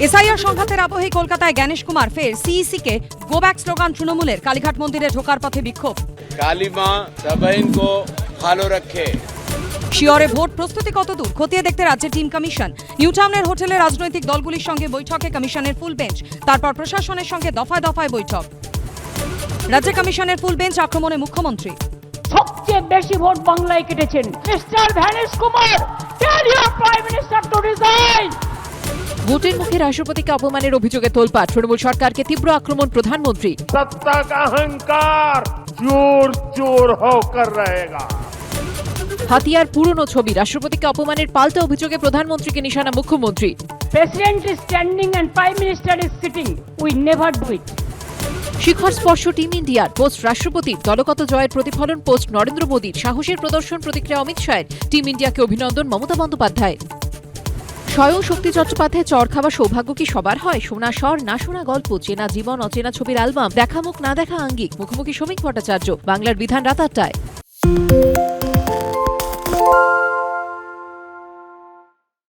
SIR সংঘাতের আবহে কলকাতায় জ্ঞানেশ কুমার ফের সিইসি কে গো ব্যাক স্লোগান তৃণমূলের। কালীঘাট মন্দিরে ঢোকার পথে বিক্ষোভ। কালী মা সবাইকে ভালো রাখে। শিয়রে ভোট প্রস্তুতি কতদূর খতিয়ে দেখতে রাজ্যের টিম কমিশন। নিউ টাউনের হোটেলে রাজনৈতিক দলগুলির সঙ্গে বৈঠকে কমিশনের ফুল বেঞ্চ, তারপর প্রশাসনের সঙ্গে দফায় দফায় বৈঠক। রাজ্য কমিশনের ফুল বেঞ্চ আক্রমণে মুখ্যমন্ত্রী। সবচেয়ে বেশি ভোট বাংলায় কেটেছেন mister Gyanesh Kumar. Tell your prime minister to resign. ভোটের মুখে রাষ্ট্রপতিকে অপমানের অভিযোগে তোলপাড়, তৃণমূল সরকারকে তীব্র আক্রমণ প্রধানমন্ত্রী। सत्ता का अहंकार जोर जोर होकर रहेगा। হাতিয়ার পুরনো ছবি, রাষ্ট্রপতিকে অপমানের পাল্টা অভিযোগে প্রধানমন্ত্রীকে নিশানা মুখ্যমন্ত্রী। President is standing and prime minister is sitting. We never do it. শিখর স্পর্শ টিম ইন্ডিয়ার, পোস্ট রাষ্ট্রপতির দলগত জয়ের প্রতিফলন, পোস্ট নরেন্দ্র মোদীর সাহসের প্রদর্শন, প্রতিক্রিয়া অমিত শাহের। টিম ইন্ডিয়াকে অভিনন্দন মমতা বন্দ্যোপাধ্যায়। স্বয়ং শক্তি চট্টোপাধ্যায় চর খাওয়া সৌভাগ্য কি সবার হয়? শোনা স্বর না শোনা গল্প, চেনা জীবন অচেনা ছবির অ্যালবাম, দেখা মুখ না দেখা আঙ্গিক। মুখোমুখি শ্রমিক ভট্টাচার্য। বাংলার বিধান রাত ৮টায়।